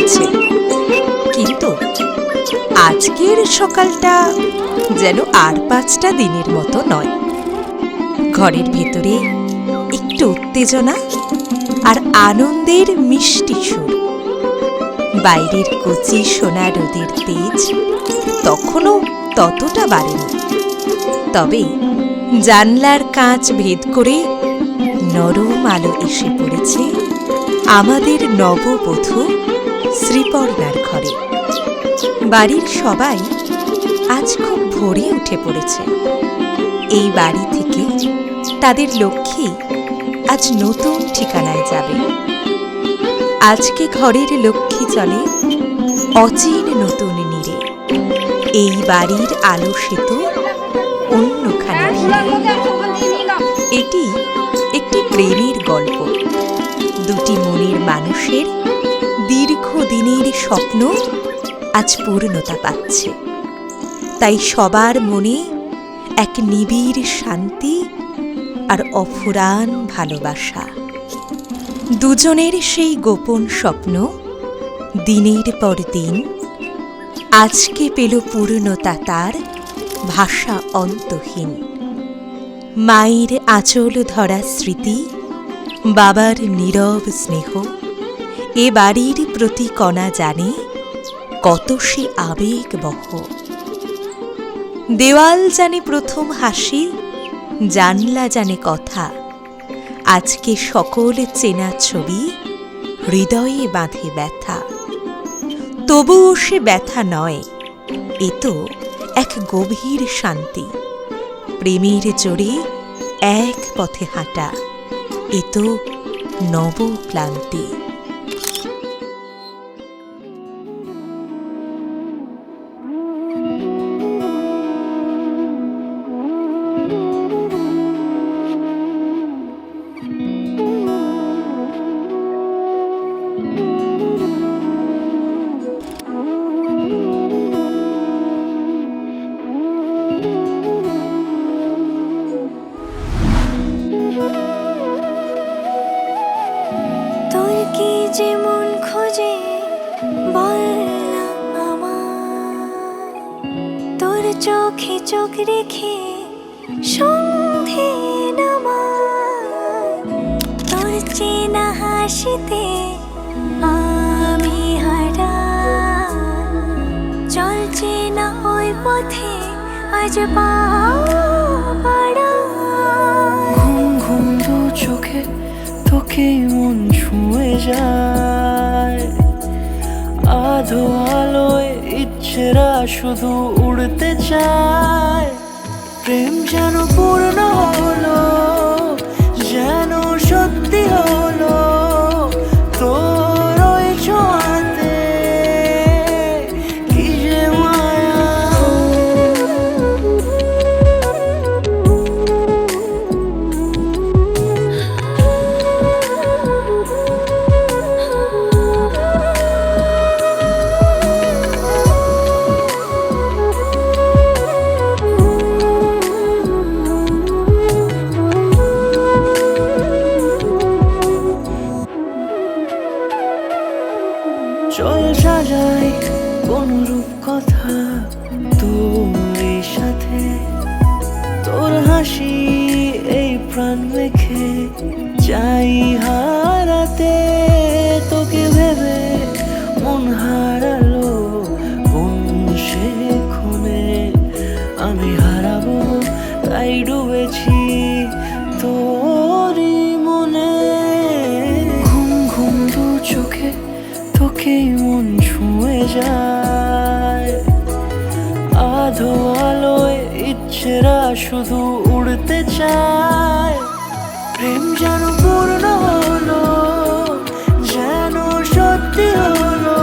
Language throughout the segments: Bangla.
চলছে, কিন্তু আজকের সকালটা যেন আর 5টা দিনের মতো নয়। ঘরের ভেতরে একটু উত্তেজনা আর আনন্দের মিষ্টি সুর। বাইরের কচি সোনা রোদের তেজ তখনও ততটা বাড়েনি, তবে জানলার কাঁচ ভেদ করে নরম আলো এসে পড়েছে আমাদের নববধূ শ্রীপর্ণার ঘরে। বাড়ির সবাই আজ খুব ভোরে উঠে পড়েছে। এই বাড়ি থেকে তাদের লক্ষ্মী আজ নতুন ঠিকানায় যাবে। আজকে ঘরের লক্ষ্মী চলে অচিন নতুন নীড়ে। এই বাড়ির আলো সেতু অন্যখানে ভিড়ে। এটি একটি প্রেমের গল্প। দুটি মনের মানুষের দীর্ঘদিনের স্বপ্ন আজ পূর্ণতা পাচ্ছে। তাই সবার মনে এক নিবিড় শান্তি আর অফুরান ভালোবাসা। দুজনের সেই গোপন স্বপ্ন দিনের পর দিন আজকে পেল পূর্ণতা, তার ভাষা অন্তহীন। মায়ের আঁচল ধরা স্মৃতি, বাবার নীরব স্নেহ, এ বাড়ির প্রতি কণা জানে কত সে আবেগবহ। দেওয়াল জানে প্রথম হাসি, জানলা জানে কথা। আজকে সকল চেনা ছবি হৃদয়ে বাঁধে ব্যথা। তবুও সে ব্যথা নয়, এ তো এক গভীর শান্তি। প্রেমের জোরে এক পথে হাঁটা, এ তো নবক্লান্তি। যেমন খোঁজে বললাম আমার, তোর চোখে চোখ রেখে সন্ধে নামার। তোর চেনা হাসিতে আমি হারা, চলছে না ওই পথে আজ পা বাড়া। ঘুম ঘুম দু চোখে তোকে মন ছুঁয়ে যায়। আধো আলোয় ইচ্ছেরা শুধু উড়তে চায়। প্রেম যেন পূর্ণ হলো, যেন সত্যি হলো তোর ওই ছোঁয়াতে। কি যে মায়া, চল সাজাই কোন রূপ কথা তোর সাথে। তোর হাসি এই প্রাণ রেখে চাই হারাতে। তোকে ভেবে মন হারালো কোন সে ক্ষণে। আমি হারাবো তাই ডুবেছি তোরই মনে। ঘুম ঘুম দু চোখে তোকে মন ছুঁয়ে যায়। আধো আলোয় ইচ্ছেরা শুধু উড়তে চায়। প্রেম যেন পূর্ণ হলো, যেন সত্যি হলো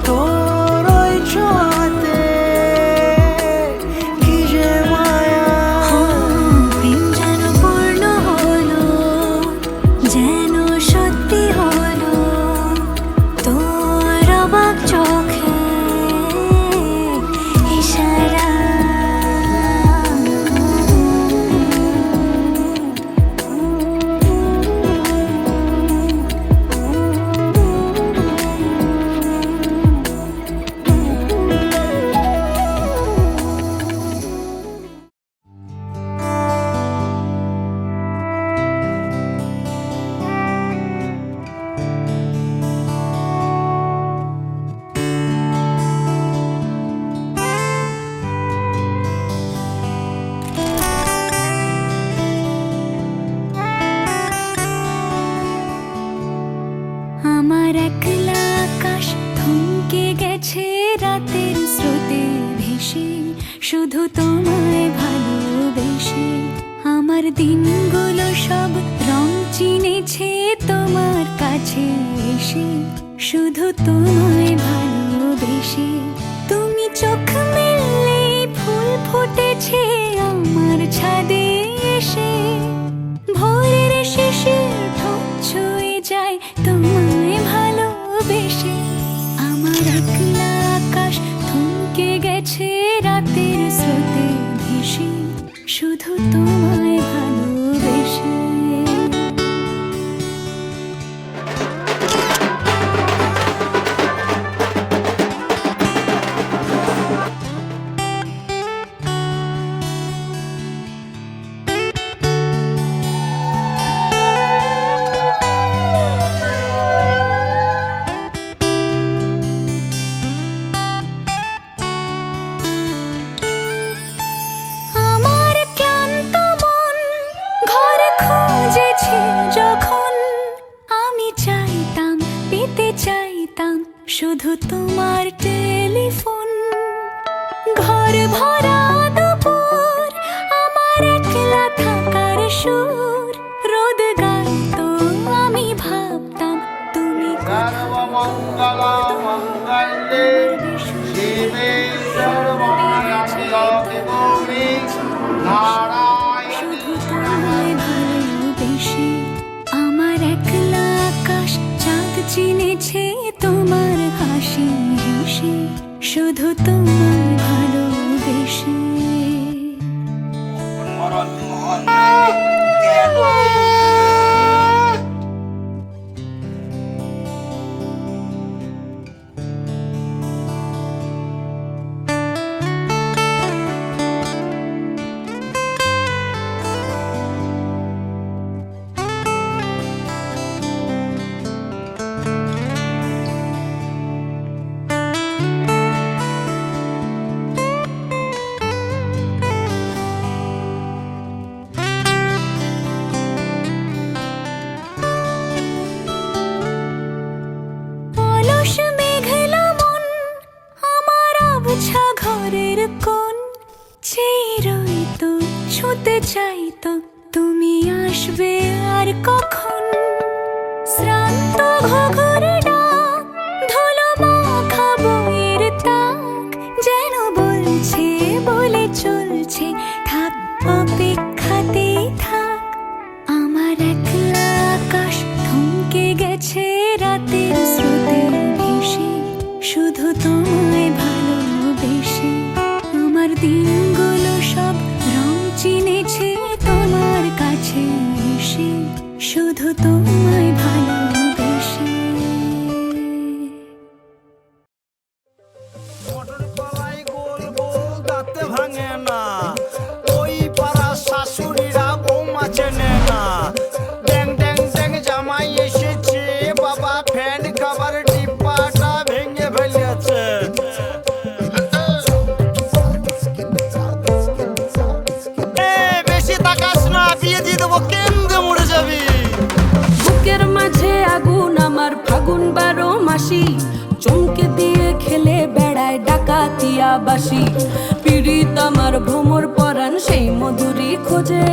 তোর ওই ছোঁয়াতে। কি যে মায়া, প্রেম যেন পূর্ণ হলো, যেন সত্যি হলো তোর অবাক চোখে ইশারা। একলা আকাশ থমকে গেছে রাতের স্রোতে ভেসে, শুধু তোমায় ভালোবেসে। আমার দিনগুলো সব রং চিনেছে তোমার কাছে এসে, শুধু তোমায় ভালোবেসে। তুমি চোখ মেললে ফুল ফুটেছে আমার ছাদে এসে, ভোরের শিশির ঠোঁট ছুঁয়ে যায় তোমায় ভালোবেসে। আমার একলা আকাশ থমকে গেছে রাতের স্রোতে ভেসে, শুধু তোমায় ভালোবেসে। আমার ক্লান্ত মন ঘরে খুঁজেছে যখন, আমি চাইতাম পেতে চাইতাম শুধু তোমার টেলিফোন। ঘর ভরা দুপুর আমার একলা থাকার সুর, রোদ গাইতো আমি ভাবতাম তুমি সর্বমঙ্গলমঙ্গলে শিবে সর্বানন্দে গৌরী নারায়ণী শুধু তোমায় ভালোবেসে। আমার একলা আকাশ চাঁদ চিনেছে তোমার হাসি হেসে, শুধু তোমায় ভালোবেসে। অলস মেঘলা মন আমার আবছা ঘরের কোণ, চেয়ে রইতো ছুঁতে চাইতো তুমি আসবে আর কখন। শ্রান্ত ঘুঘুর ডাক ধুলো মাখা বইয়ের তাক, যেন বলছে বলে চলছে থাক অপেক্ষাতেই থাক। আমার একলা আকাশ থমকে গেছে রাতের স্রোতে ভেসে, শুধু তোমায় ভালোবেসে। আমার দিনগুলো সব রং চিনেছে তোমার কাছে এসে, শুধু তোমায় ভালোবেসে। মটর কলাই গোল গোল দাঁতে ভাঙে না, ওই পাড়া শাশুড়িরা বৌমা চেনে না। ড্যাং ড্যাং ড্যাং জামাই এসেছে, বাবা ফ্যান খাবার ডিব্বাটা ভেঙে ফেলেছে। বেশি তাকাস না, বিয়ে দিয়ে দেবো, কেন্দ্রে মরে যাবি। বুকের মাঝে আগুন আমার ফাগুন 12 মাসি, চমকে দিয়ে খেলে বেড়ায় ডাকাতিয়া বাসি। পীড়িত আমার ভ্রমর পরাণ সেই মধুরী খোঁজে,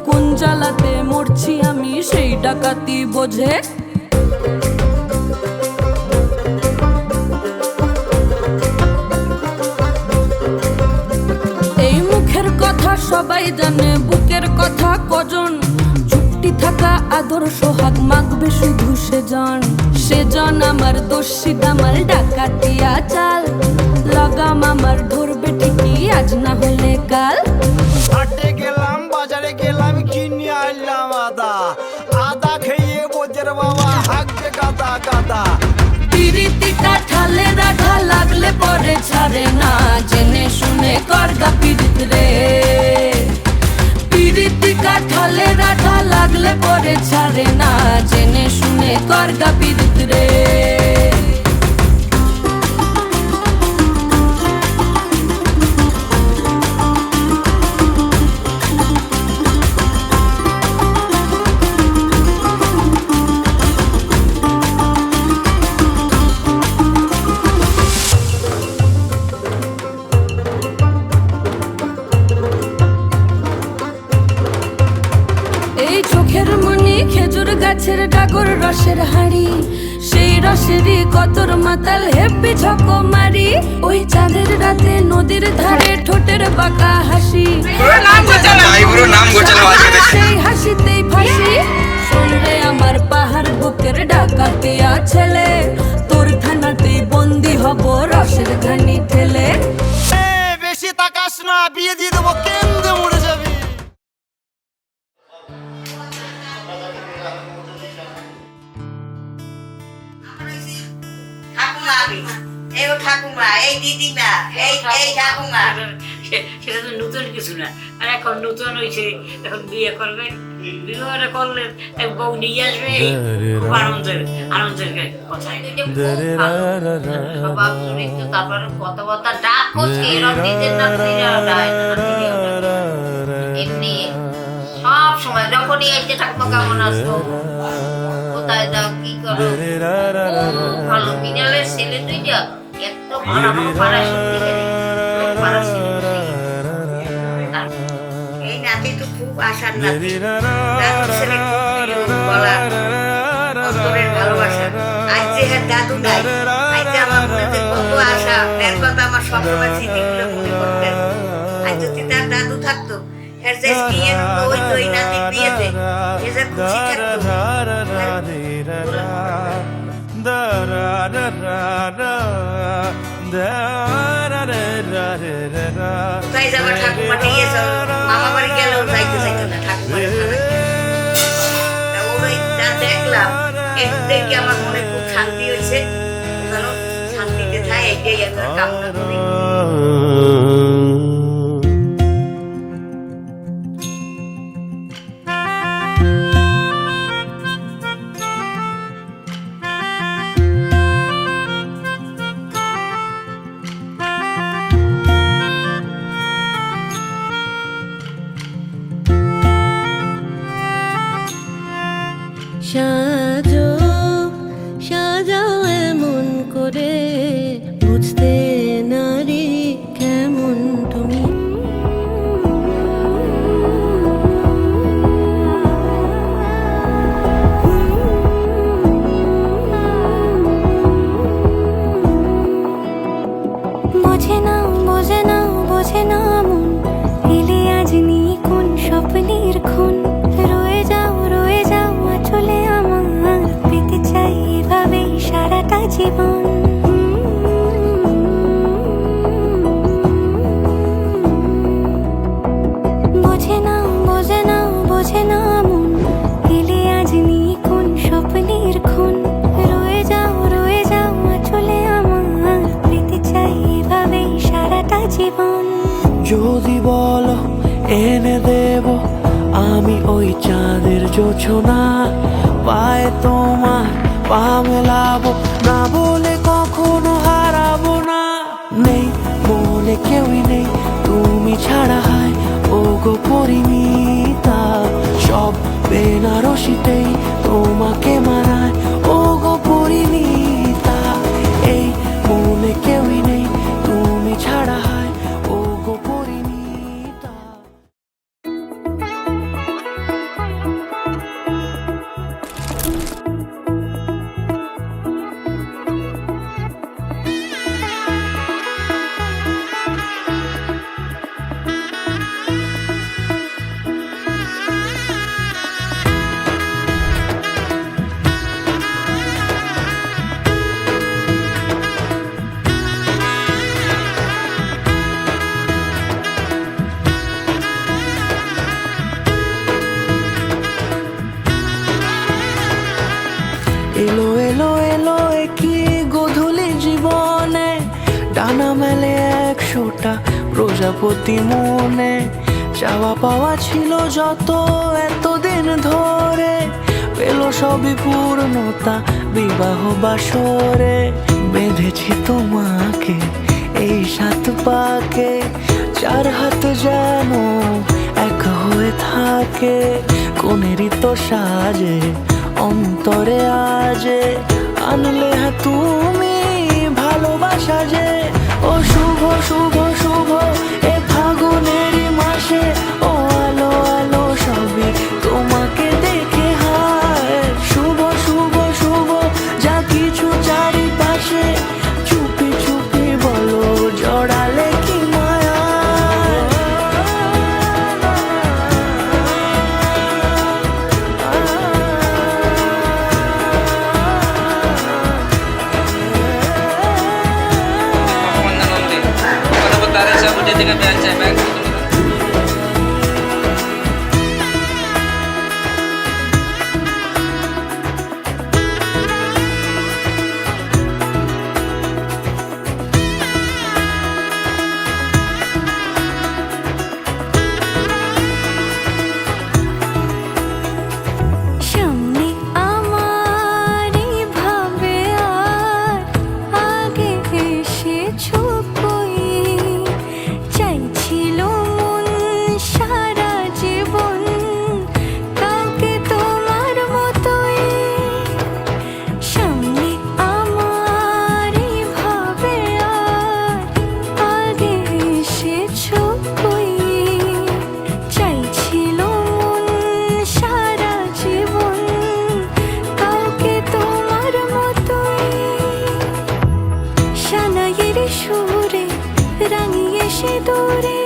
কোন জ্বালাতে মরছি আমি সেই ডাকাতি বোঝে। এই মুখের কথা সবাই জানে, বুকের কথা কজন, চুপটি থাকা আদর সোহাগ মাগবে শুধু সেজন। সেজন আমার দস্যি দামাল ডাকাতিয়া চাল, লাগাম আমার ধরবে ঠিকই আজ না হলে কাল। হাটে গেলাম বাজারে গেলাম কিনে আনলাম আদা, আদা খেয়ে বোঝের বাবা হাঁকবে গাদা গাদা। পিরিতিটা ঠালে রাখা লাগলে পরে ছাড়ে না, জেনে শুনে করগা পিরিত রে। পিরিতি কাঠালে রাখা লাগলে পরে ছাড়ে না, জেনে শুনে করগা পিরিত রে। খেজুর গাছের ডাগর রসের হাড়ি, সেই রসেরই কতর মাতাল হেব্বি ঝকো মারি। ওই চাঁদের রাতে নদীর ধারে ঠোঁটের বাঁকা হাসি, সেই হাসিতেই ফাঁসি। শুনলে আমার পাহাড় বুকের ডাকাতিয়া ছেলে, তোর থানাতেই বন্দি হব রসের ঘানি ঠেলে। বেশি তাকাস না, বিয়ে দিয়ে দেবো, কেন্দ্রে মরে যাবি। ঠাকুমা আমি, এই ও ঠাকুমা, এই দিদিমা, এই ঠাকুমা। সেটা তো নতুন কিছু না, আর এখন নতুন হয়েছে, এখন বিয়ে করবে, বিবাহটা করলে এক বউ নিয়ে আসবে, খুব আনন্দের কথা। স্বভাব চরিত্র, তারপরে কথাবার্তা ডাক করছে, এরকম নিজের এমনি সব সময় যখনই এসে ঠাকুমা কেমন আসতো, কোথায় যাও, কি করো, ভালো মিনালের ছেলে তুই যা, এত ভালো আমার পাড়ায় এই নাতি তো খুব আশার নাতি, দাদুর ছেলে খুব প্রিয়, বলা অন্তরের ভালোবাসা। আজ যে হ্যাঁ দাদু নাই, আজ যে আমার মনে কত আশা, এর কথা আমার সবসময় স্মৃতিগুলো মনে করতেন। আজ যদি তার দাদু থাকতো, এর যে বিয়ে হতো, ওই তো এই নাতির বিয়েতে এ যে খুশি থাকতো। কোথায় যাবা ঠাকুমা, নিয়ে যাও, মামা বাড়ি গেলেও যাইতে চাইতো না ঠাকুমার। ওই যা দেখলাম, একটু দেখে আমার মনে খুব শান্তি হয়েছে, যেন শান্তিতে থাকে, এটাই এখন কামনা করি। সাজো সাজাও এমন করে, বুঝতে নারী কেমন তুমি। বোঝে না বোঝে না বোঝে না মন, এলে আজ নিয়ে কোন স্বপ্নের খুন। রয়ে যাও চলে আমার, পেতে চাই এভাবেই সারাটা জীবন। বোঝে না বোঝে না বোঝে না মন, এলে আজ নিয়ে কোন স্বপ্নের খুন। রয়ে যাও চলে আমার, পেতে চাই এভাবেই সারাটা জীবন। যদি বলো এনে দেব আমি ওই চাঁদের জোছনা, পায়ে তোমার পা মেলাবো, না বলে কখনো হারাবো না। নেই মনে কেউই নেই তুমি ছাড়া, হায় ও গো পরিমিতা, সব বেনারসিতেই তোমাকে মানায় ও গো পরিমিতা। এই মনে কেউই নেই তুমি ছাড়া, হায় ও গো পরিমিতা। এলো এলো এলো কি গোধূলি জীবনে, ডানা মেলে 100টা প্রজাপতি মনে। চাওয়া পাওয়া ছিল যত এতদিন ধরে, পেল সবই পূর্ণতা বিবাহ বাসরে। বেঁধেছি তোমাকে এই 7 পাকে, 4 হাত যেন এক হয়ে থাকে। কোনেরই তো সাজে অন্তরে আজে, আনলে হ্যাঁ তুমি ভালোবাসা যে। ও শুভ শুভ শুভ এ ফাগুনেরই মাসে, ও আলো আলো সবই তোমাকে দেখে হায়। একটা ব্যাগ চাই, ব্যাগ। সামনে আমার ভাবে আর আগে এসেছো কই, চাইছিল মন সারা জীবন কাউকে তোমার মতোই। সামনে আমার ভাবে আর আগে এসেছো কই, চাইছিল মন সারা জীবন কাউকে তোমার মতোই। সানাইয়ের সুরে রাঙিয়ে সে দূরে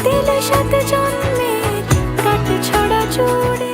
দিল সাথে জন্মের কাট ছড়া জুড়ে।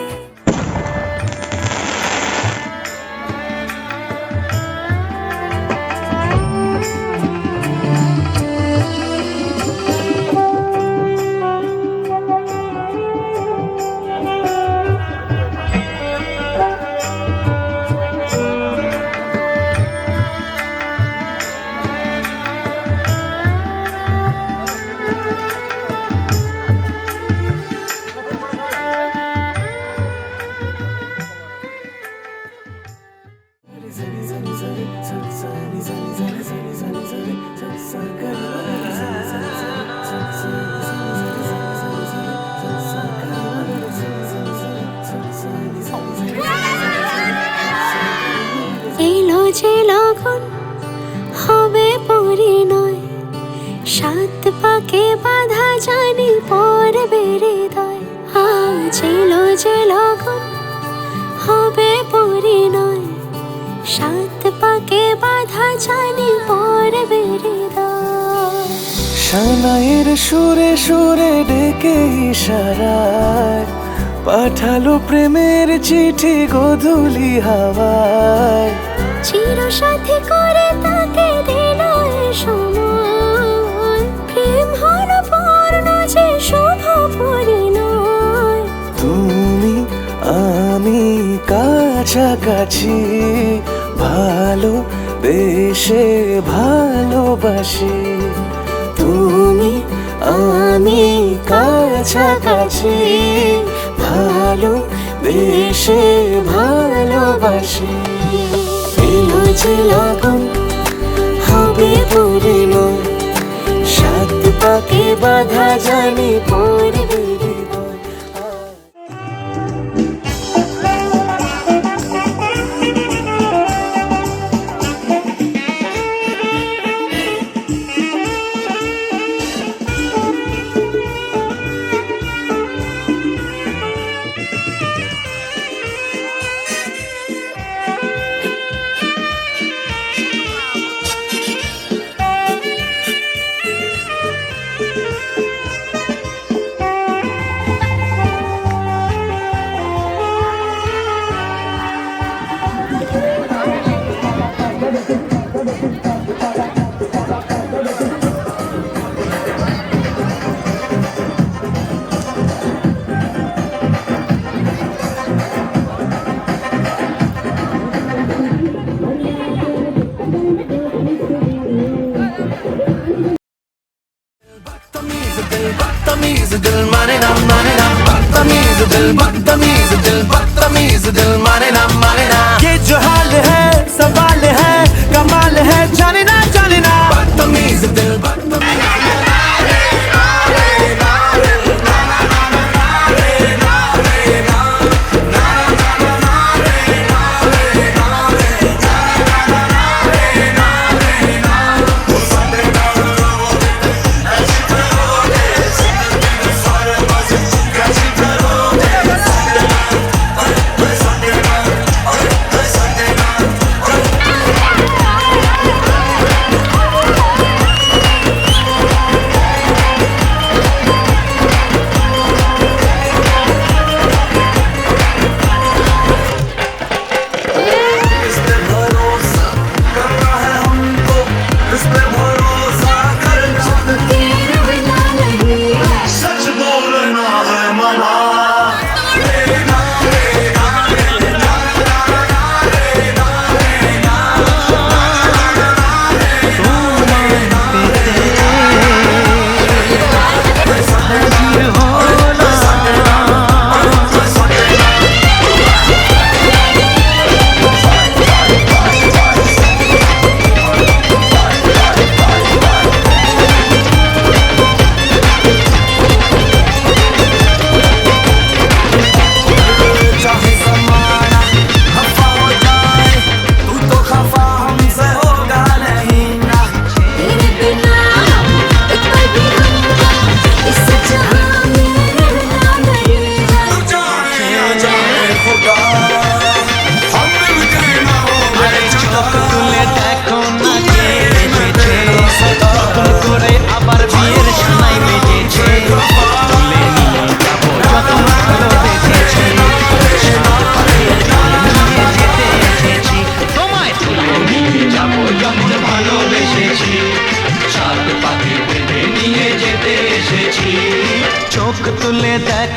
এলো যে লগন হবে পরিণয়, সাত পাকে বাধা জানি পড়বে হৃদয়। আজ এলো যে লগন হবে পরিণয়, সাত পাকে বাধা জানি পড়বে হৃদয়। সানাইয়ের সুরে সুরে ডেকে ইশারায় পাঠালো প্রেমের চিঠি গোধূলি হাওয়ায়। চির সাথী করে তাকে দিল এ সময়, প্রেম হলো পূর্ণ যে শুভ পরিণয়। তুমি আমি কাছাকাছি, ভালো বেশে ভালোবাসি। তুমি আমি কাছাকাছি, ভালো বেশে ভালোবাসি। এলো যে লগন হবে পরিণয়, সাত পাকে বাধা জানি পড়বে হৃদয়।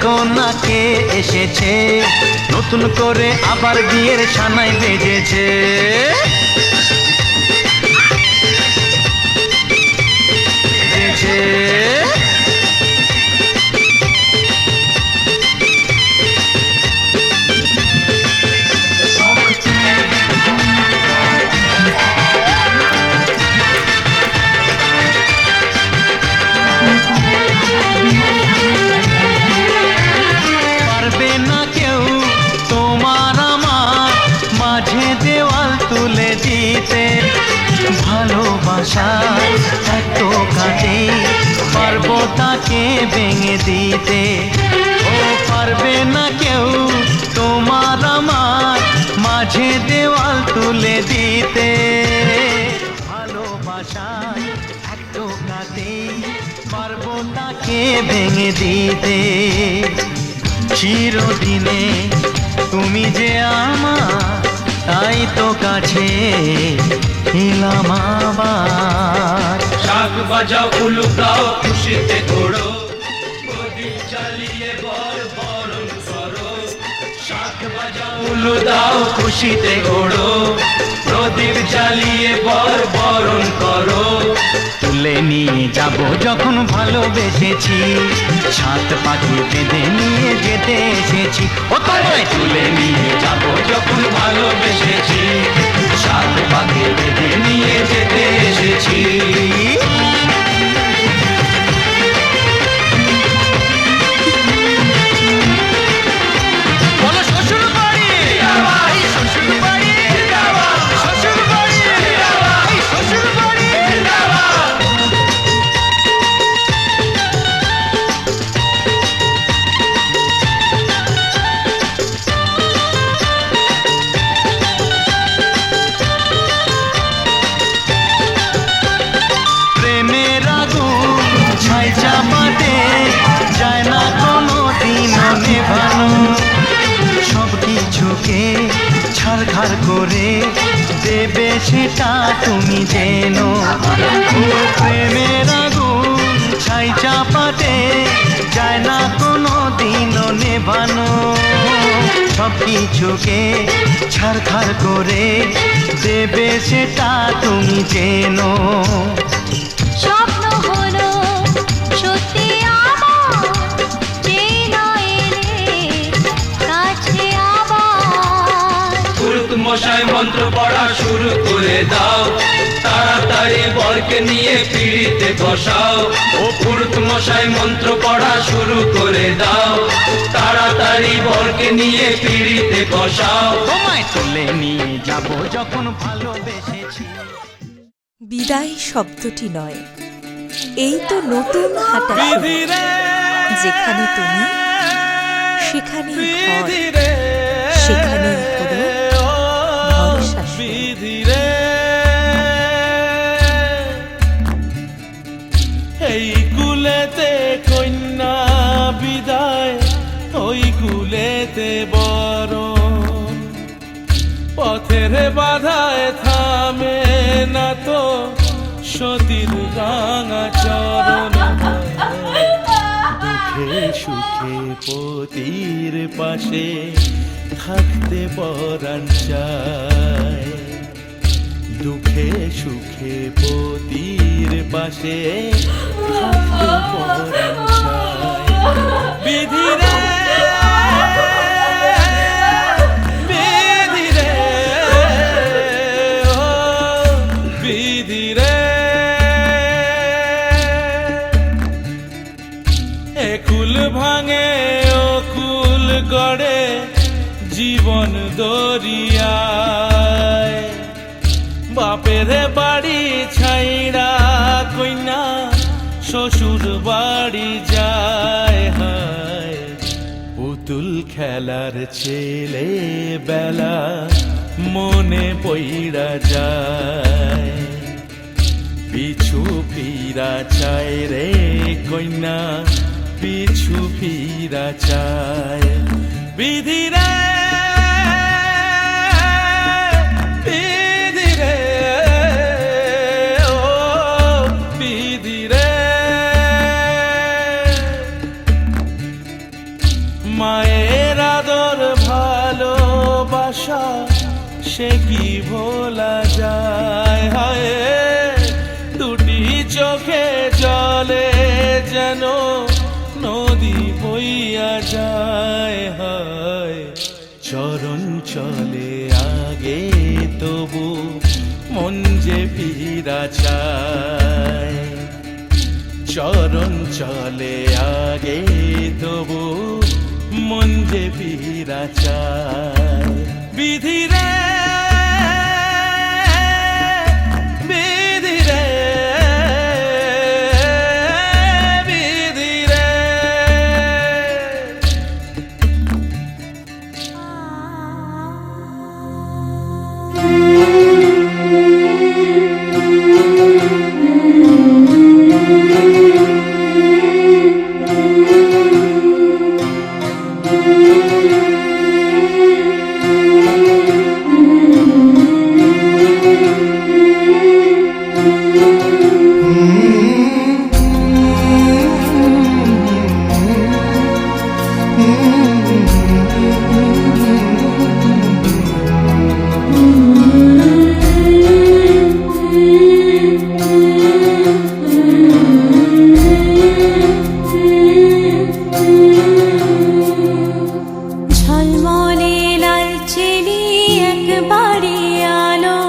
দেখো না কে এসেছে, নতুন করে আবার বিয়ের সানাই বেজেছে। পারবে না কেউ তোমার আমার মাঝে দেওয়াল তুলে দিতে, ভালোবাসা এত কাটে পারবো তাকে ভেঙে দিতে। ও পারবে না কেউ তোমার আমার মাঝে দেওয়াল তুলে দিতে, ভালোবাসা এত কাটে পারবো তাকে ভেঙে দিতে। চিরদিনে তুমি যে আমার, তাই তো কাছে এলাম আবার। শাক বাজাও উলু দাও খুশিতে ঘোড়ো, প্রদীপ জ্বালিয়ে বরণ করো। শাক বাজাও উলু দাও খুশিতে ঘোড়ো, প্রদীপ জ্বালিয়ে বরণ করো। তুলে নিয়ে যাব যখন ভালোবেসেছি, সাত পাখি বেঁধে নিয়ে যেতে এসেছি। ও তোমায় তুলে নিয়ে যাব যখন ভালোবেসেছি, সাত পাখি বেঁধে নিয়ে যেতে এসেছি। বলো শ্বশুর বাড়ি, এই শ্বশুর বাড়ি, শ্বশুর বাড়ি, এই শ্বশুর বাড়ি। প্রেমের আগুন ছাই চাপাতে যায় না কোনো দিন নেভানো, সব কিছুকে ছাড়খাড় করে দেবে সেটা তুমি যেন। ও প্রেমের আগুন ছাই চাপাতে যায় না কোনো দিন নেভানো, সব কিছুকে ছাড়খাড় করে দেবে সেটা তুমি যেন। স্বপ্ন হলো সত্যি আমার, যেই না এলে কাছে আবার। পুরুত মশাই মন্ত্র পড়া শুরু করে দাও, তাড়াতাড়ি বরকে নিয়ে পিড়িতে বসাও। ও পুরুত মশাই মন্ত্র পড়া শুরু করে দাও, তাড়াতাড়ি বরকে নিয়ে পিড়িতে বসাও। তোমায় তুলে নিয়ে যাব যখন ভালোবেসেছি। বিদায় শব্দটি নয়, এই তো নতুন হাঁটা শুরু। যেখানে তুমি, সেখানে ঘর, সেখানে হলো ভরসা শুরু। এই কুলেতে কন্যা বিদায়, ওই কুলেতে বরণ। পথের বাধায় থামে না তো সতীর রাঙা চরণ। দুঃখে সুখে পতির পাশে থাকতে পরাণ চায়, দুঃখে সুখে পতির পাশে থাকতে পরাণ চায়। বিধিরে বিধিরে ও বিধিরে, একুল ভাঙে ও কুল গড়ে জীবন দরিয়ায়। বাপের বাড়ি ছাইড়া কইনা শ্বশুর বাড়ি যায়, হায় পুতুল খেলার ছেলে বেলা মনে পইড়া যায়। পিছু ফিরা চায় রে কইনা, পিছু ফিরা চায়। বিধিরে বিধিরে ও বিধিরে, আশা সে কি ভোলা যায়, হায় দুটি চোখে জলে যেন নদী বইয়া যায়, হায় চরণ চলে আগে তবু মন যে ফিরা চায়, চরণ চলে আগে তবু মন যে ফিরা চায়। বিধি রে বিধি রে বিধি রে, ঝলমলে লালচেলি একবারে আলো,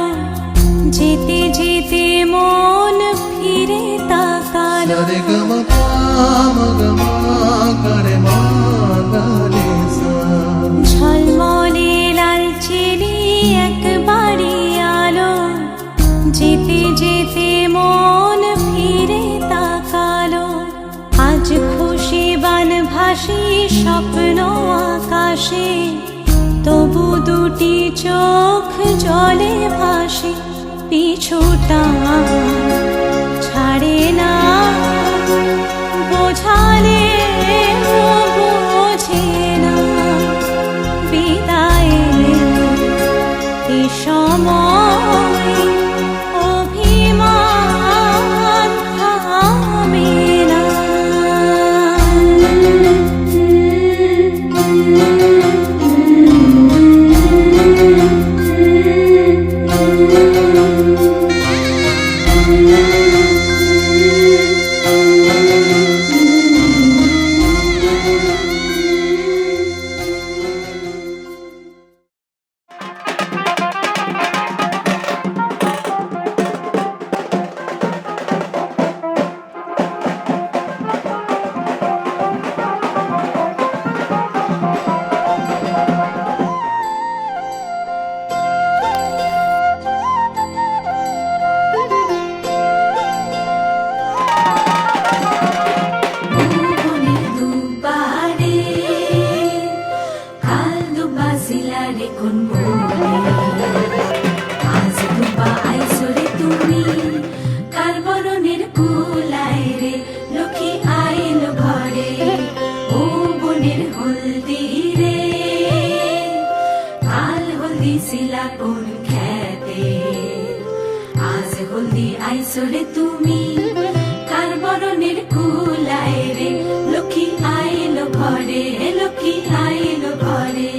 যেতে যেতে মন ফিরে তাকালো। ঝলমলে লালচেলি একবারে আলো, যেতে যেতে মন ফিরে তাকালো। আজ খুশি বান ভাসি স্বপ্ন আকাশে, তবু দুটি চোখ জলে ভাসে। পিছুটা ছাড়ে না, বোঝালে বোঝে না। বিদায়ের এ সময় অভিমান থামে না। আইসরে তুমি কার বরণের কুলায় রে, লক্ষ্মী আইলো ঘরে, লক্ষ্মী আইলো ঘরে।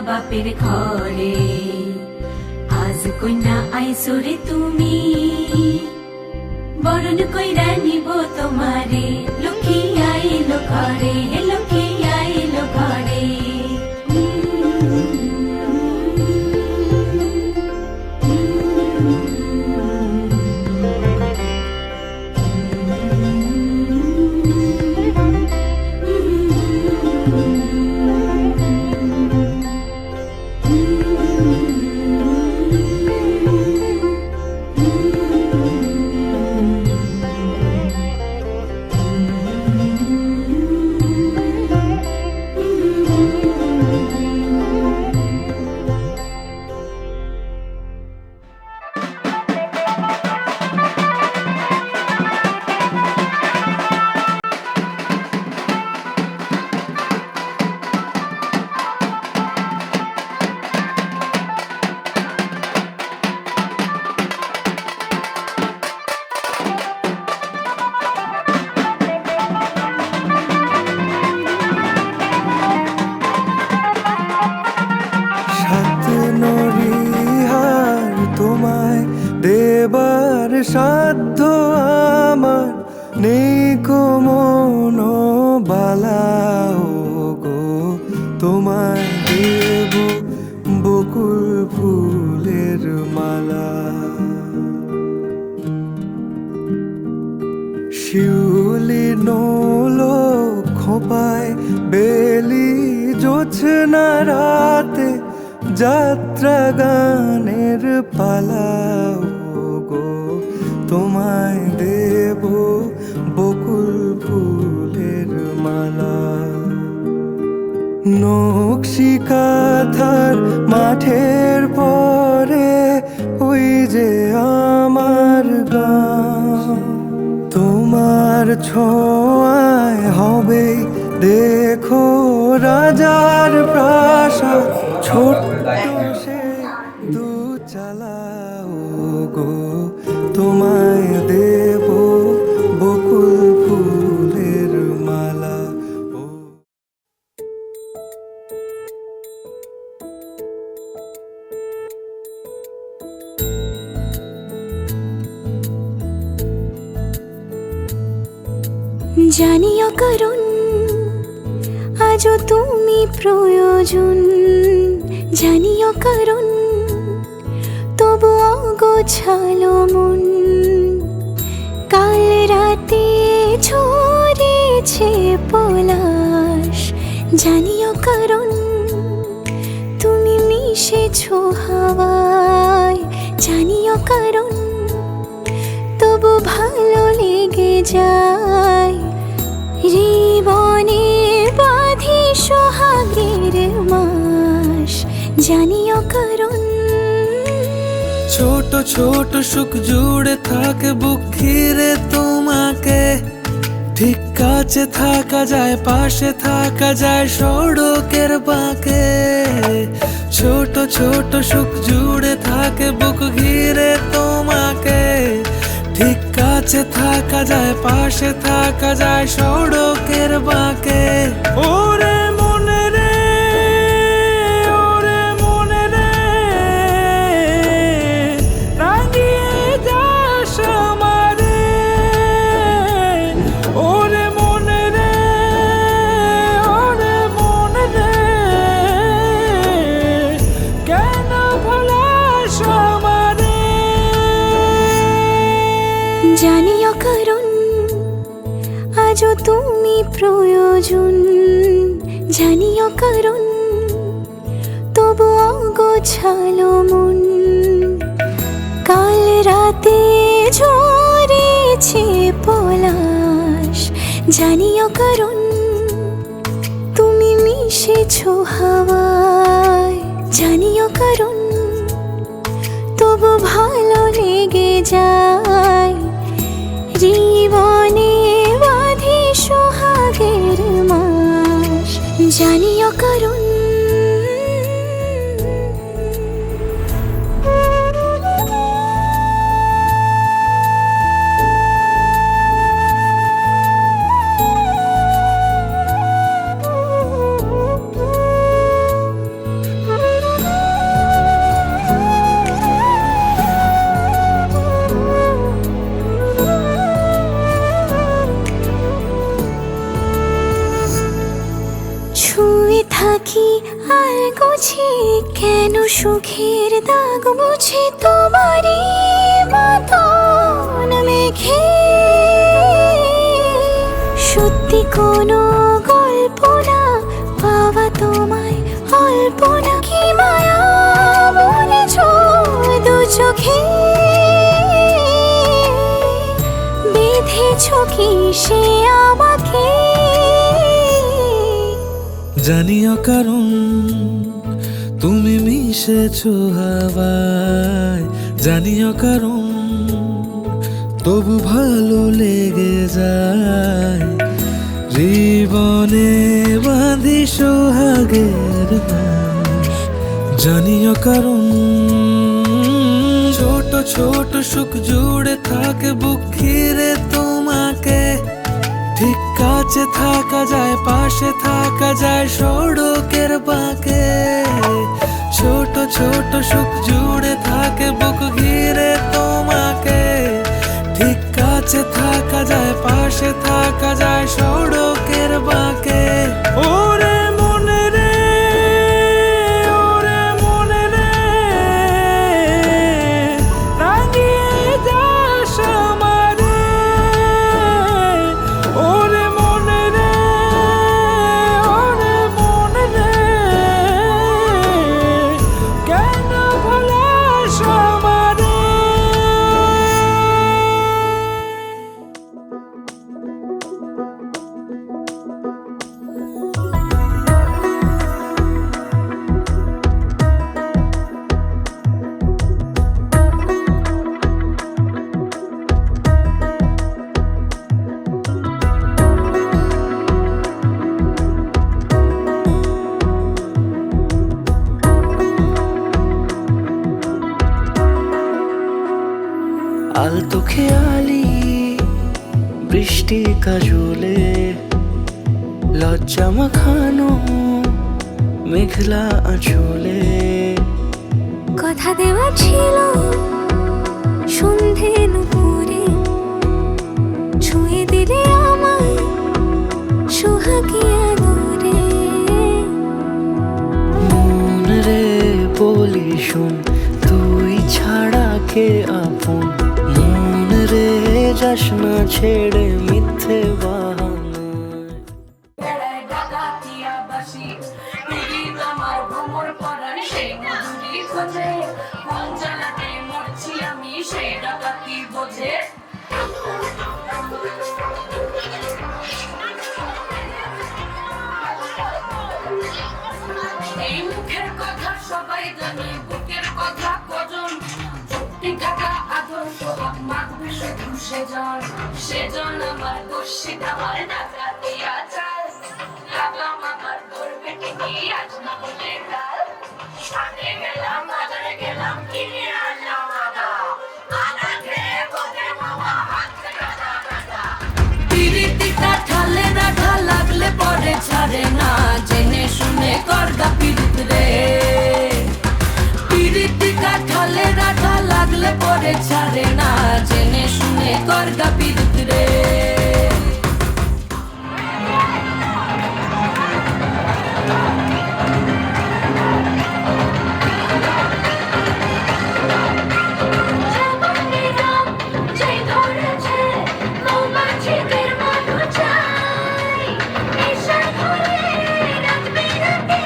বাপের ঘরে আজ কন্যা আইসরে তুমি, বরণ কইরা নিব তোমারে, লক্ষ্মী আইলো ঘরে, লক্ষ্মী আইলো ঘরে। সাধ্য আমার নেই কো মনোবালা, ও গো তোমায় দেব বকুল ফুলের মালা। শিউলি নলো খোপায় বেলি জোছনা রাতে যাত্রা গানের পালা, ও গো তোমায় দেব বকুল ফুলের মালা। নকশি কাঁথার মাঠের পরে ওই যে আমার গান, তোমার ছোঁয়ায় হবে দেখো রাজার প্রাসাদ, ছোট্ট সে দুচালা, ও গো তোমায় দেব বকুল ফুলের মালা। জানিও কারণ আজও তুমি প্রয়োজন, জানিও কারণ তবু অগোছালো মন। কাল রাতে ঝরেছে পলাশ, জানিও কারণ তুমি মিশেছো হাওয়ায়, জানিও কারণ তবু ভালো লেগে যায়। জীবনে বাঁধি সোহাগের মাস, জানিও কারণ ছোট ছোট সুখ জুড়ে থাকে বুক ঘিরে তোমাকে, ঠিক কাছে থাকা যায় পাশে থাকা যায় সড়কের বাঁকে। ছোট ছোট সুখ জুড়ে থাকে বুক ঘিরে তোমাকে, ঠিক কাছে থাকা যায় পাশে থাকা যায় সড়কের বাঁকে। ওরে মনে রে, ওরে মনে রে, রাঙিয়ে যাস আমারে। ওরে মনে রে, ওরে মনে রে, কেন ভোলাস আমারে। জানিও কারণ আজও তুমি প্রয়োজন, জানিও কারণ তবু অগোছালো মন। কাল রাতে ঝরেছে পলাশ, জানিও কারণ তুমি মিশেছো হাওয়ায়, জানিও কারণ তবু ভালো লেগে যায়। জীবনে বাঁধি সোহাগের মাস, জানিও কারণ ছুঁয়ে থাকি আর গোছে কেন সুখের দাগ মুছে তোমারই মতন মেঘে। সত্যি কোনো গল্প না পাওয়া তোমায় অল্প না, কি মায়া বলেছ দু চোখে। বেঁধেছ কি সে আমাকে, জানিও কারণ তুমি মিশেছো হাওয়ায়, জানিও কারণ তবু ভালো লেগে যায়। জীবনে বাঁধি সোহাগের মাস, জানিও কারণ ছোট ছোট সুখ জুড়ে থাকে বুক ঘিরে তোমাকে, ঠিক কাছে থাকা যায় পাশে থাকা যায় সড়কের বাঁকে। ছোট ছোট সুখ জুড়ে থাকে বুক ঘিরে তোমাকে, কাছে থাকা যায়, পাশে থাকা যায় সড়কের বাঁকে। ওরে মনে রে, ওরে মনে রে, রাঙিয়ে যাস আমারে। ওরে মনে রে, ওরে মনে রে, কেন ভোলাস আমারে? আলতো খেয়ালি বৃষ্টি কাজলে, লজ্জা মাখানো মেঘলা আঁচলে। কথা দেওয়া ছিল সন্ধে নুপুরে, ছুঁয়ে দিলে আমায় সোহাগী আদরে। মন রে বলি শোন, তুই ছাড়া কে আপন? মন রে যাস না ছেড়ে মিথ্যে বাহানায়। বেড়ায় ডাকাতিয়া বাসি, পীড়িত আমার ভ্রমর পরাণ সেই মধুরি খোঁজে। কোন জ্বালাতে মরছি আমি সেই ডাকাতি বোঝে। এই মুখের কথা সবাই জানে, বুকের কথা কজন। চুক্তি থাকা আদর সোহাগ মাখবে শুধু সেজন। সেজন আমার দর্শিত আমার ডাকাতিয়া চাল। লাগলাম আমার ধরবে ঠিকই আজ না বলে কাল। সাথে গেলাম বাজারে গেলাম কিনে আনলাম আদা। আদা খেয়ে বলে মামা হাত কাটা কাটা। পিরিতিটা ঢালে না ঢাল লাগলে পরে ছাড়ে না, জেনে শুনে করগা পিরিত রে। পিরিতিটা ঢালে না ঢাল লাগলে পরে ছাড়ে না, জেনে শুনে করগা পিরিত রে। যেই ধরেছে মৌমাছিদের মধু চাই, নেশায় ঘুরে রাত বিরাতে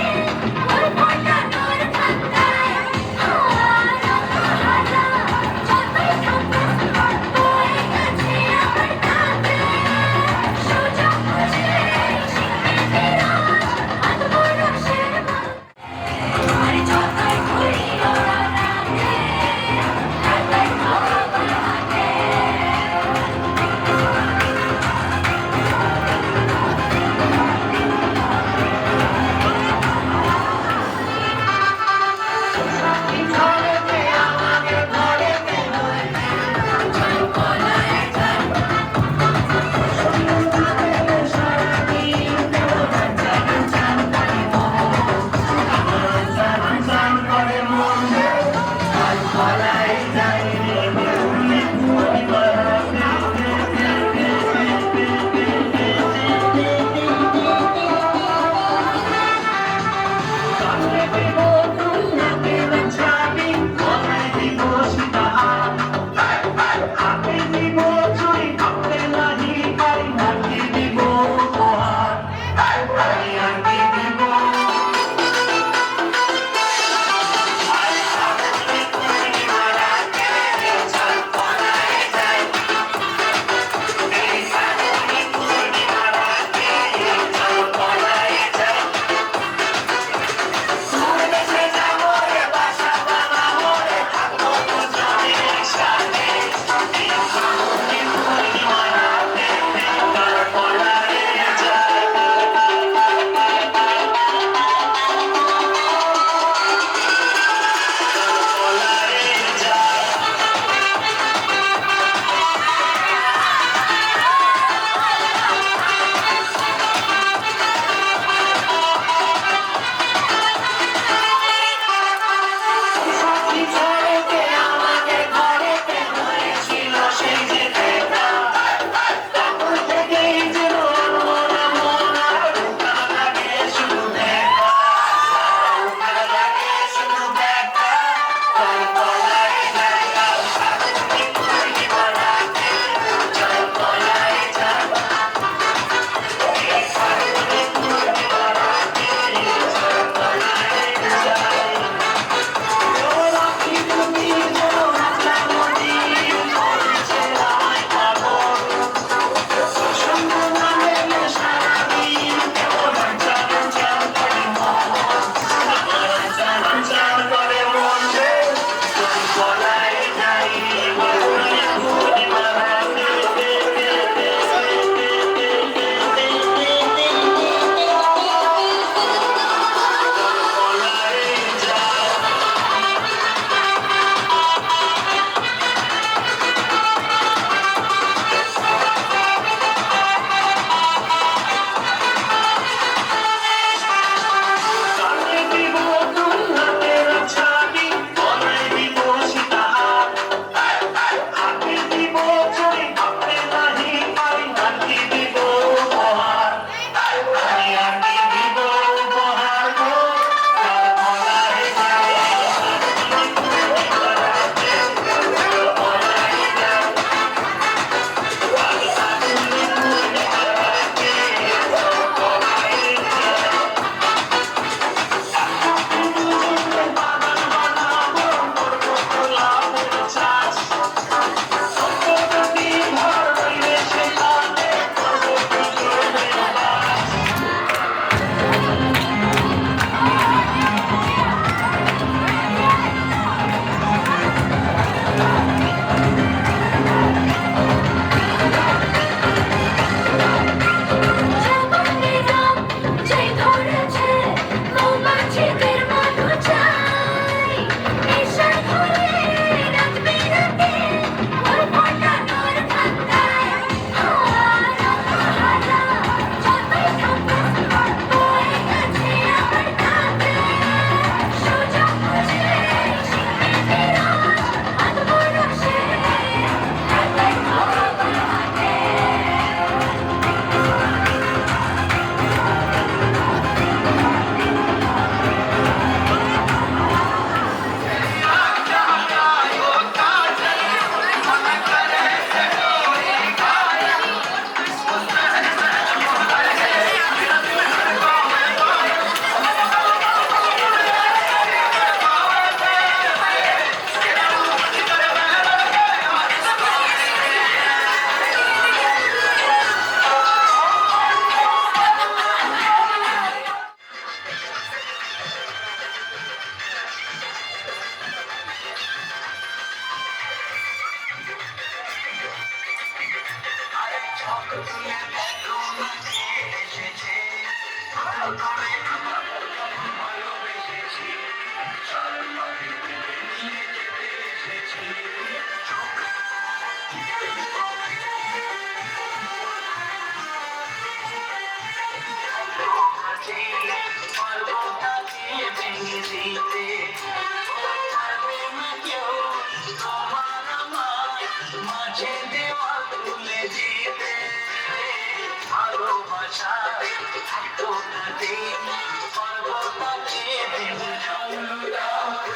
ওর ফোটানোর ঠান্ডায়। হারা হারা যতই থাকুক বয়ে গেছে আমার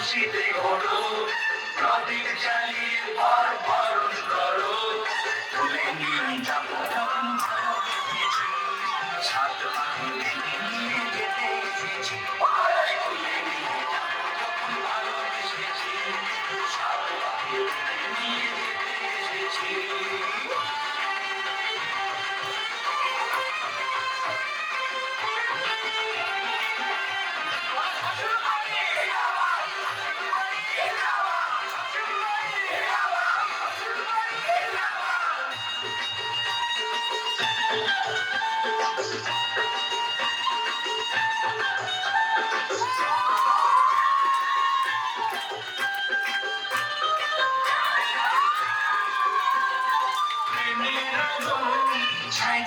খুশিতে ঘোরো প্রদীপ জ্বালিয়ে পার পালন করো তুলে নিয়ে যাবো যখন ভালোবেসেছি সাত বাহিনী নিয়ে যেতে এসেছি তুলে নিয়ে যাবো যখন ভালোবেসেছি সাত বাহিনী নিয়ে যেতে এসেছি ছাই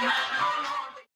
মাঠে